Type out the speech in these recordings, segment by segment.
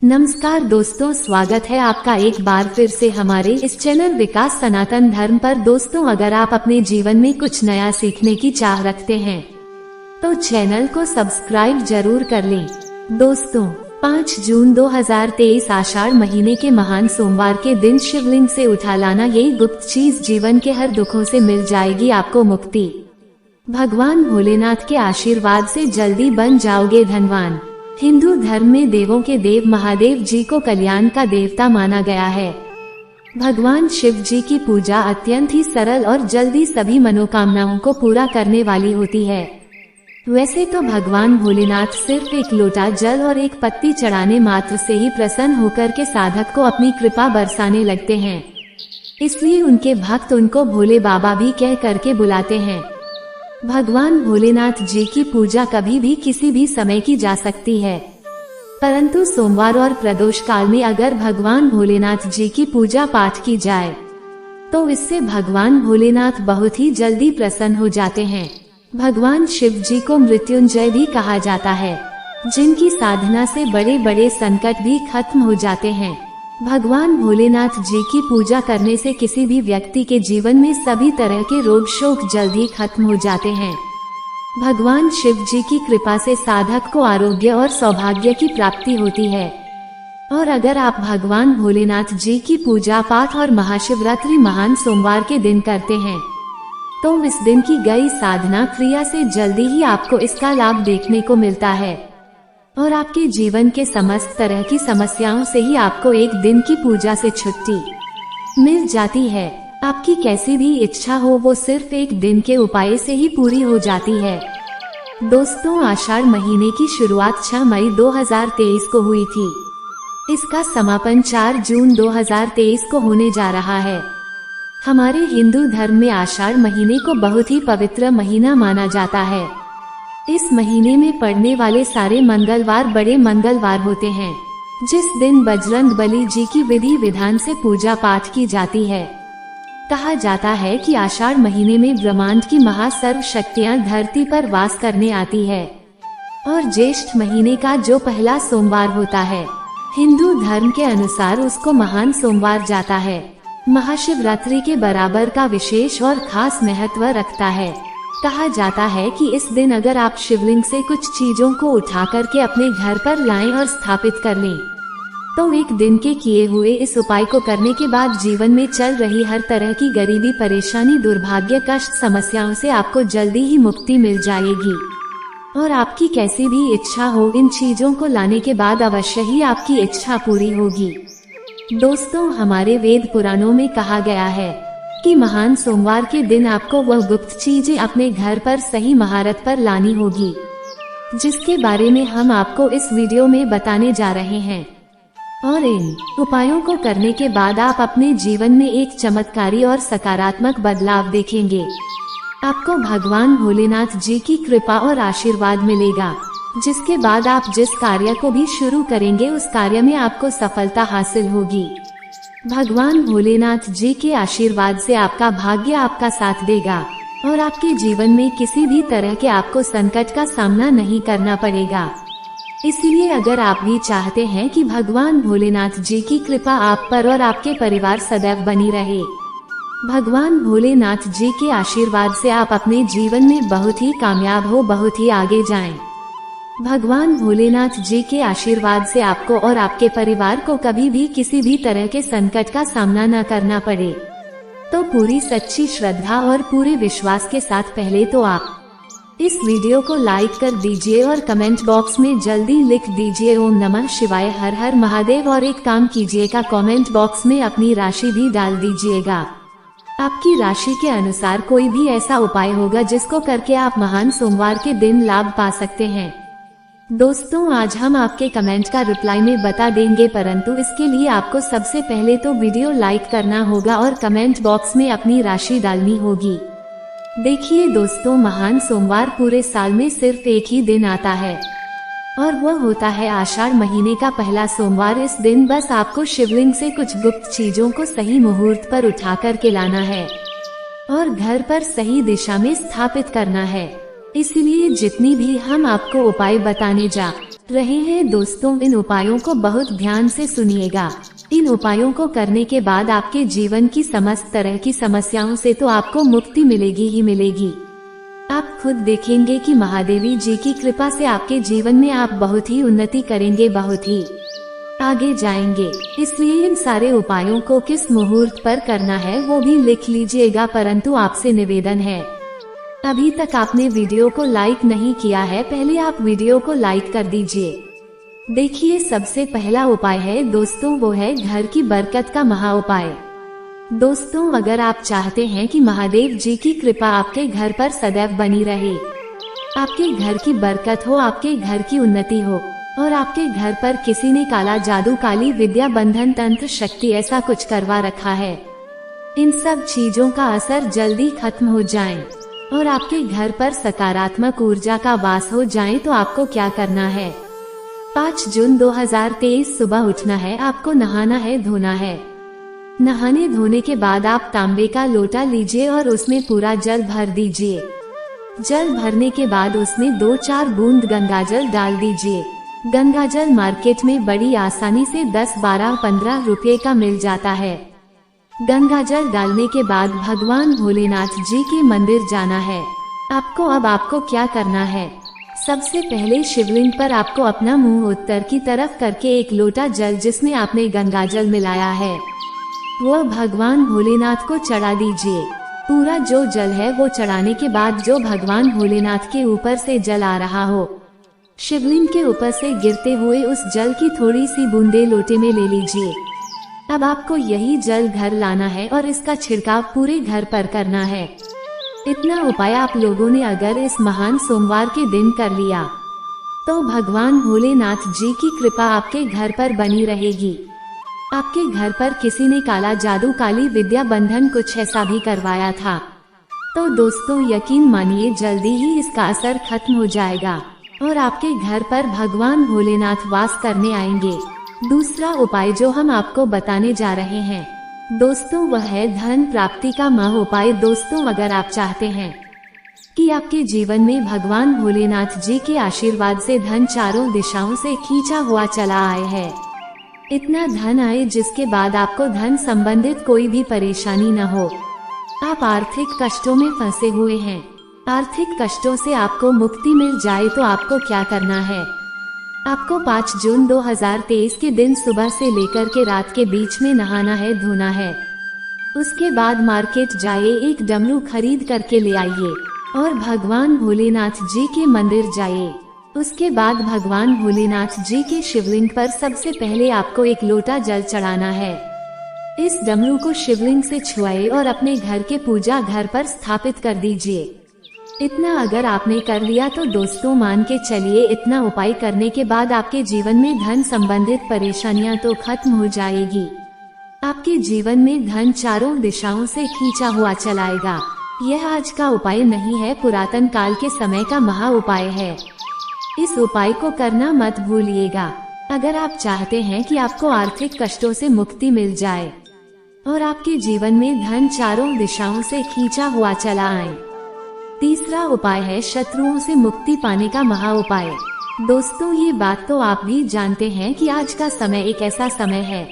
नमस्कार दोस्तों, स्वागत है आपका एक बार फिर से हमारे इस चैनल विकास सनातन धर्म पर। दोस्तों, अगर आप अपने जीवन में कुछ नया सीखने की चाह रखते हैं तो चैनल को सब्सक्राइब जरूर कर लें। दोस्तों, 5 जून 2023 आषाढ़ महीने के महान सोमवार के दिन शिवलिंग से उठा लाना ये गुप्त चीज जीवन के हर दुखों से मिल जाएगी आपको मुक्ति। भगवान भोलेनाथ के आशीर्वाद से जल्दी बन जाओगे धनवान। हिंदू धर्म में देवों के देव महादेव जी को कल्याण का देवता माना गया है। भगवान शिव जी की पूजा अत्यंत ही सरल और जल्दी सभी मनोकामनाओं को पूरा करने वाली होती है। वैसे तो भगवान भोलेनाथ सिर्फ एक लोटा जल और एक पत्ती चढ़ाने मात्र से ही प्रसन्न होकर के साधक को अपनी कृपा बरसाने लगते हैं, इसलिए उनके भक्त उनको भोले बाबा भी कह करके बुलाते हैं। भगवान भोलेनाथ जी की पूजा कभी भी किसी भी समय की जा सकती है, परंतु सोमवार और प्रदोष काल में अगर भगवान भोलेनाथ जी की पूजा पाठ की जाए तो इससे भगवान भोलेनाथ बहुत ही जल्दी प्रसन्न हो जाते हैं। भगवान शिव जी को मृत्युंजय भी कहा जाता है, जिनकी साधना से बड़े बड़े संकट भी खत्म हो जाते हैं। भगवान भोलेनाथ जी की पूजा करने से किसी भी व्यक्ति के जीवन में सभी तरह के रोग शोक जल्दी खत्म हो जाते हैं। भगवान शिव जी की कृपा से साधक को आरोग्य और सौभाग्य की प्राप्ति होती है। और अगर आप भगवान भोलेनाथ जी की पूजा पाठ और महाशिवरात्रि महान सोमवार के दिन करते हैं तो इस दिन की गई साधना क्रिया से जल्दी ही आपको इसका लाभ देखने को मिलता है और आपके जीवन के समस्त तरह की समस्याओं से ही आपको एक दिन की पूजा से छुट्टी मिल जाती है। आपकी कैसी भी इच्छा हो वो सिर्फ एक दिन के उपाय से ही पूरी हो जाती है। दोस्तों, आषाढ़ महीने की शुरुआत 6 मई 2023 को हुई थी। इसका समापन 4 जून 2023 को होने जा रहा है। हमारे हिंदू धर्म में आषाढ़ महीने को बहुत ही पवित्र महीना माना जाता है। इस महीने में पड़ने वाले सारे मंगलवार बड़े मंगलवार होते हैं, जिस दिन बजरंग बली जी की विधि विधान से पूजा पाठ की जाती है। कहा जाता है कि आषाढ़ महीने में ब्रह्मांड की महासर्व शक्तियाँ धरती पर वास करने आती है और ज्येष्ठ महीने का जो पहला सोमवार होता है, हिंदू धर्म के अनुसार उसको महान सोमवार जाता है। महाशिवरात्रि के बराबर का विशेष और खास महत्व रखता है। कहा जाता है कि इस दिन अगर आप शिवलिंग से कुछ चीजों को उठा करके अपने घर पर लाएं और स्थापित कर लें तो एक दिन के किए हुए इस उपाय को करने के बाद जीवन में चल रही हर तरह की गरीबी, परेशानी, दुर्भाग्य, कष्ट, समस्याओं से आपको जल्दी ही मुक्ति मिल जाएगी। और आपकी कैसी भी इच्छा हो, इन चीजों को लाने के बाद अवश्य ही आपकी इच्छा पूरी होगी। दोस्तों, हमारे वेद पुराणों में कहा गया है कि महान सोमवार के दिन आपको वह गुप्त चीजें अपने घर पर सही महारत पर लानी होगी, जिसके बारे में हम आपको इस वीडियो में बताने जा रहे हैं। और इन उपायों को करने के बाद आप अपने जीवन में एक चमत्कारी और सकारात्मक बदलाव देखेंगे। आपको भगवान भोलेनाथ जी की कृपा और आशीर्वाद मिलेगा, जिसके बाद आप जिस कार्य को भी शुरू करेंगे उस कार्य में आपको सफलता हासिल होगी। भगवान भोलेनाथ जी के आशीर्वाद से आपका भाग्य आपका साथ देगा और आपके जीवन में किसी भी तरह के आपको संकट का सामना नहीं करना पड़ेगा। इसलिए अगर आप भी चाहते हैं कि भगवान भोलेनाथ जी की कृपा आप पर और आपके परिवार सदैव बनी रहे, भगवान भोलेनाथ जी के आशीर्वाद से आप अपने जीवन में बहुत ही कामयाब हो, बहुत ही आगे जाएं। भगवान भोलेनाथ जी के आशीर्वाद से आपको और आपके परिवार को कभी भी किसी भी तरह के संकट का सामना न करना पड़े, तो पूरी सच्ची श्रद्धा और पूरे विश्वास के साथ पहले तो आप इस वीडियो को लाइक कर दीजिए और कमेंट बॉक्स में जल्दी लिख दीजिए ओम नमः शिवाय, हर हर महादेव। और एक काम कीजिएगा, कमेंट बॉक्स में अपनी राशि भी डाल दीजिएगा। आपकी राशि के अनुसार कोई भी ऐसा उपाय होगा जिसको करके आप महान सोमवार के दिन लाभ पा सकते हैं। दोस्तों, आज हम आपके कमेंट का रिप्लाई में बता देंगे, परंतु इसके लिए आपको सबसे पहले तो वीडियो लाइक करना होगा और कमेंट बॉक्स में अपनी राशि डालनी होगी। देखिए दोस्तों, महान सोमवार पूरे साल में सिर्फ एक ही दिन आता है और वह होता है आषाढ़ महीने का पहला सोमवार। इस दिन बस आपको शिवलिंग से कुछ गुप्त चीजों को सही मुहूर्त पर उठा करके लाना है और घर पर सही दिशा में स्थापित करना है। इसलिए जितनी भी हम आपको उपाय बताने जा रहे हैं दोस्तों, इन उपायों को बहुत ध्यान से सुनिएगा। इन उपायों को करने के बाद आपके जीवन की समस्त तरह की समस्याओं से तो आपको मुक्ति मिलेगी ही मिलेगी। आप खुद देखेंगे कि महादेवी जी की कृपा से आपके जीवन में आप बहुत ही उन्नति करेंगे, बहुत ही आगे जाएंगे। इसलिए इन सारे उपायों को किस मुहूर्त पर करना है वो भी लिख लीजिएगा। परंतु आपसे निवेदन है, अभी तक आपने वीडियो को लाइक नहीं किया है, पहले आप वीडियो को लाइक कर दीजिए। देखिए, सबसे पहला उपाय है दोस्तों, वो है घर की बरकत का महा उपाय। दोस्तों, अगर आप चाहते हैं कि महादेव जी की कृपा आपके घर पर सदैव बनी रहे, आपके घर की बरकत हो, आपके घर की उन्नति हो और आपके घर पर किसी ने काला जादू, काली विद्या, बंधन, तंत्र, शक्ति ऐसा कुछ करवा रखा है, इन सब चीजों का असर जल्दी खत्म हो जाए और आपके घर पर सकारात्मक ऊर्जा का वास हो जाए, तो आपको क्या करना है? 5 जून 2023 सुबह उठना है, आपको नहाना है, धोना है। नहाने धोने के बाद आप तांबे का लोटा लीजिए और उसमें पूरा जल भर दीजिए। जल भरने के बाद उसमें 2-4 बूंद गंगाजल डाल दीजिए। गंगाजल मार्केट में बड़ी आसानी से 10, 12, 15 रुपए का मिल जाता है। गंगाजल डालने के बाद भगवान भोलेनाथ जी के मंदिर जाना है। आपको क्या करना है? सबसे पहले शिवलिंग पर आपको अपना मुंह उत्तर की तरफ करके एक लोटा जल जिसमें आपने गंगाजल मिलाया है वो भगवान भोलेनाथ को चढ़ा दीजिए। पूरा जो जल है वो चढ़ाने के बाद जो भगवान भोलेनाथ के ऊपर से जल आ रहा हो, शिवलिंग के ऊपर से गिरते हुए उस जल की थोड़ी सी बूंदे लोटे में ले लीजिए। अब आपको यही जल घर लाना है और इसका छिड़काव पूरे घर पर करना है। इतना उपाय आप लोगों ने अगर इस महान सोमवार के दिन कर लिया तो भगवान भोलेनाथ जी की कृपा आपके घर पर बनी रहेगी। आपके घर पर किसी ने काला जादू, काली विद्या, बंधन कुछ ऐसा भी करवाया था तो दोस्तों यकीन मानिए जल्दी ही इसका असर खत्म हो जाएगा और आपके घर पर भगवान भोलेनाथ वास करने आएंगे। दूसरा उपाय जो हम आपको बताने जा रहे हैं दोस्तों वह है धन प्राप्ति का महा उपाय। दोस्तों, अगर आप चाहते हैं कि आपके जीवन में भगवान भोलेनाथ जी के आशीर्वाद से धन चारों दिशाओं से खींचा हुआ चला आए है, इतना धन आए जिसके बाद आपको धन संबंधित कोई भी परेशानी न हो, आप आर्थिक कष्टों में फंसे हुए हैं, आर्थिक कष्टों से आपको मुक्ति मिल जाए, तो आपको क्या करना है? आपको 5 जून 2023 के दिन सुबह से लेकर के रात के बीच में नहाना है, धोना है। उसके बाद मार्केट जाइए, एक डमरू खरीद करके ले आइए और भगवान भोलेनाथ जी के मंदिर जाइए। उसके बाद भगवान भोलेनाथ जी के शिवलिंग पर सबसे पहले आपको एक लोटा जल चढ़ाना है। इस डमरू को शिवलिंग से छुआए और अपने घर के पूजा घर पर स्थापित कर दीजिए। इतना अगर आपने कर लिया तो दोस्तों मान के चलिए इतना उपाय करने के बाद आपके जीवन में धन संबंधित परेशानियां तो खत्म हो जाएगी। आपके जीवन में धन चारों दिशाओं से खींचा हुआ चलाएगा। यह आज का उपाय नहीं है, पुरातन काल के समय का महा उपाय है। इस उपाय को करना मत भूलिएगा। अगर आप चाहते हैं कि आपको आर्थिक कष्टों से मुक्ति मिल जाए और आपके जीवन में धन चारों दिशाओं से खींचा हुआ चला आए। तीसरा उपाय है शत्रुओं से मुक्ति पाने का महा उपाय। दोस्तों, ये बात तो आप भी जानते हैं कि आज का समय एक ऐसा समय है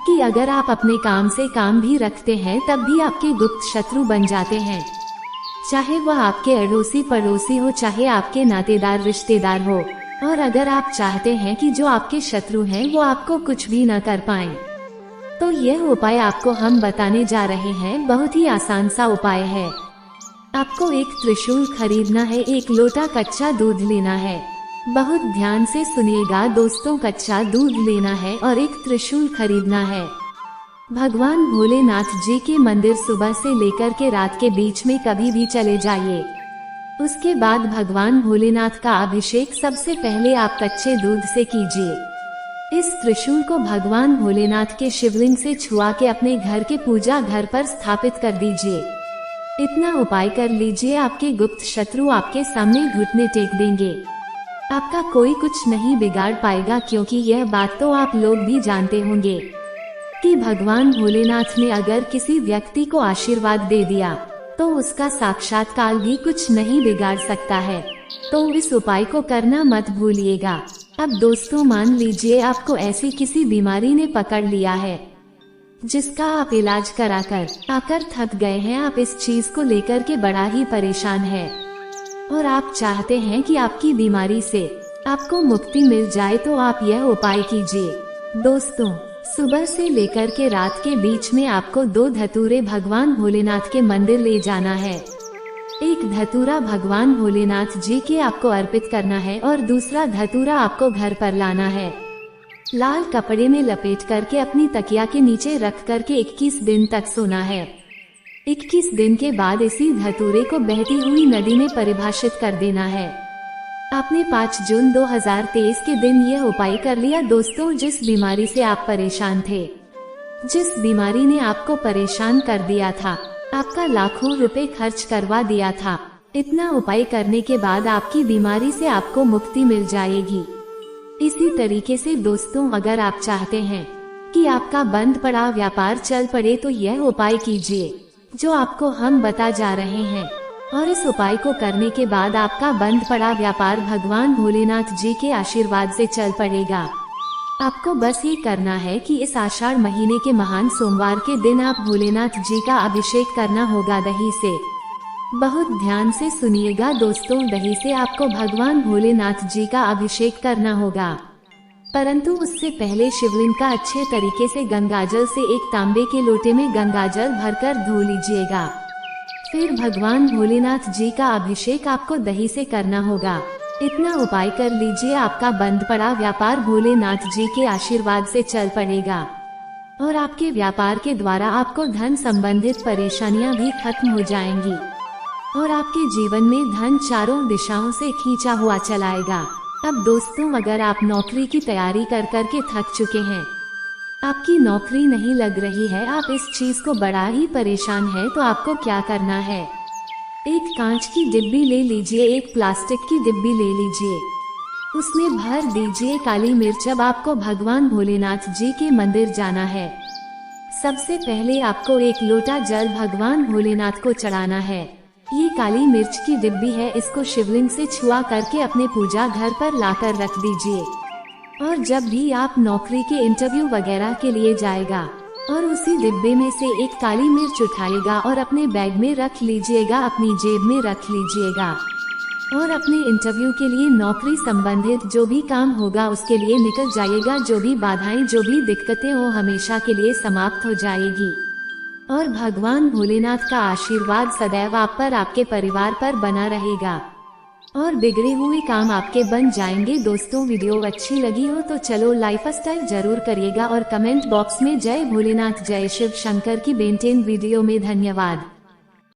कि अगर आप अपने काम से काम भी रखते हैं तब भी आपके गुप्त शत्रु बन जाते हैं, चाहे वह आपके अड़ोसी पड़ोसी हो, चाहे आपके नातेदार रिश्तेदार हो। और अगर आप चाहते हैं कि जो आपके शत्रु हैं वो आपको कुछ भी न कर पाएं, तो यह उपाय आपको हम बताने जा रहे हैं। बहुत ही आसान सा उपाय है। आपको एक त्रिशूल खरीदना है, एक लोटा कच्चा दूध लेना है। बहुत ध्यान से सुनिएगा दोस्तों, कच्चा दूध लेना है और एक त्रिशूल खरीदना है। भगवान भोलेनाथ जी के मंदिर सुबह से लेकर के रात के बीच में कभी भी चले जाइए। उसके बाद भगवान भोलेनाथ का अभिषेक सबसे पहले आप कच्चे दूध से कीजिए। इस त्रिशूल को भगवान भोलेनाथ के शिवलिंग से छुआ के अपने घर के पूजा घर पर स्थापित कर दीजिए। इतना उपाय कर लीजिए, आपके गुप्त शत्रु आपके सामने घुटने टेक देंगे। आपका कोई कुछ नहीं बिगाड़ पाएगा, क्योंकि यह बात तो आप लोग भी जानते होंगे कि भगवान भोलेनाथ ने अगर किसी व्यक्ति को आशीर्वाद दे दिया तो उसका साक्षात्कार भी कुछ नहीं बिगाड़ सकता है। तो इस उपाय को करना मत भूलिएगा। अब दोस्तों मान लीजिए आपको ऐसी किसी बीमारी ने पकड़ लिया है जिसका आप इलाज कराकर आकर थक गए हैं। आप इस चीज को लेकर के बड़ा ही परेशान है और आप चाहते हैं कि आपकी बीमारी से आपको मुक्ति मिल जाए, तो आप यह उपाय कीजिए। दोस्तों, सुबह से लेकर के रात के बीच में आपको 2 धतूरे भगवान भोलेनाथ के मंदिर ले जाना है। एक धतूरा भगवान भोलेनाथ जी के आपको अर्पित करना है और दूसरा धतूरा आपको घर पर लाना है। लाल कपड़े में लपेट करके अपनी तकिया के नीचे रख करके 21 दिन तक सोना है। 21 दिन के बाद इसी धतूरे को बहती हुई नदी में परिभाषित कर देना है। आपने 5 जून 2023 के दिन यह उपाय कर लिया। दोस्तों, जिस बीमारी से आप परेशान थे, जिस बीमारी ने आपको परेशान कर दिया था, आपका लाखों रुपए खर्च करवा दिया था, इतना उपाय करने के बाद आपकी बीमारी से आपको मुक्ति मिल जाएगी। इसी तरीके से दोस्तों, अगर आप चाहते हैं कि आपका बंद पड़ा व्यापार चल पड़े, तो यह उपाय कीजिए जो आपको हम बता जा रहे हैं, और इस उपाय को करने के बाद आपका बंद पड़ा व्यापार भगवान भोलेनाथ जी के आशीर्वाद से चल पड़ेगा। आपको बस ये करना है कि इस आषाढ़ महीने के महान सोमवार के दिन आप भोलेनाथ जी का अभिषेक करना होगा दही से। बहुत ध्यान से सुनिएगा दोस्तों, दही से आपको भगवान भोलेनाथ जी का अभिषेक करना होगा, परंतु उससे पहले शिवलिंग का अच्छे तरीके से गंगाजल से एक तांबे के लोटे में गंगाजल भरकर धो लीजिएगा। फिर भगवान भोलेनाथ जी का अभिषेक आपको दही से करना होगा। इतना उपाय कर लीजिए, आपका बंद पड़ा व्यापार भोलेनाथ जी के आशीर्वाद से चल पड़ेगा और आपके व्यापार के द्वारा आपको धन संबंधित परेशानियां भी खत्म हो जाएंगी और आपके जीवन में धन चारों दिशाओं से खींचा हुआ चलाएगा। अब दोस्तों, अगर आप नौकरी की तैयारी कर करके थक चुके हैं, आपकी नौकरी नहीं लग रही है, आप इस चीज को बड़ा ही परेशान है, तो आपको क्या करना है? एक कांच की डिब्बी ले लीजिए, एक प्लास्टिक की डिब्बी ले लीजिए, उसमें भर दीजिए काली मिर्च। अब आपको भगवान भोलेनाथ जी के मंदिर जाना है। सबसे पहले आपको 1 लोटा जल भगवान भोलेनाथ को चढ़ाना है। ये काली मिर्च की डिब्बी है, इसको शिवलिंग से छुआ करके अपने पूजा घर पर लाकर रख दीजिए। और जब भी आप नौकरी के इंटरव्यू वगैरह के लिए जाएगा और उसी डिब्बे में से एक काली मिर्च उठाएगा और अपने बैग में रख लीजिएगा, अपनी जेब में रख लीजिएगा और अपने इंटरव्यू के लिए नौकरी संबंधित जो भी काम होगा उसके लिए निकल जाइएगा। जो भी बाधाएं, जो भी दिक्कतें हो, हमेशा के लिए समाप्त हो जाएगी और भगवान भोलेनाथ का आशीर्वाद सदैव आप पर, आपके परिवार पर बना रहेगा और बिगड़े हुए काम आपके बन जाएंगे। दोस्तों, वीडियो अच्छी लगी हो तो चलो लाइफस्टाइल जरूर करिएगा और कमेंट बॉक्स में जय भोलेनाथ जय शिव शंकर की बेंटेन वीडियो में धन्यवाद।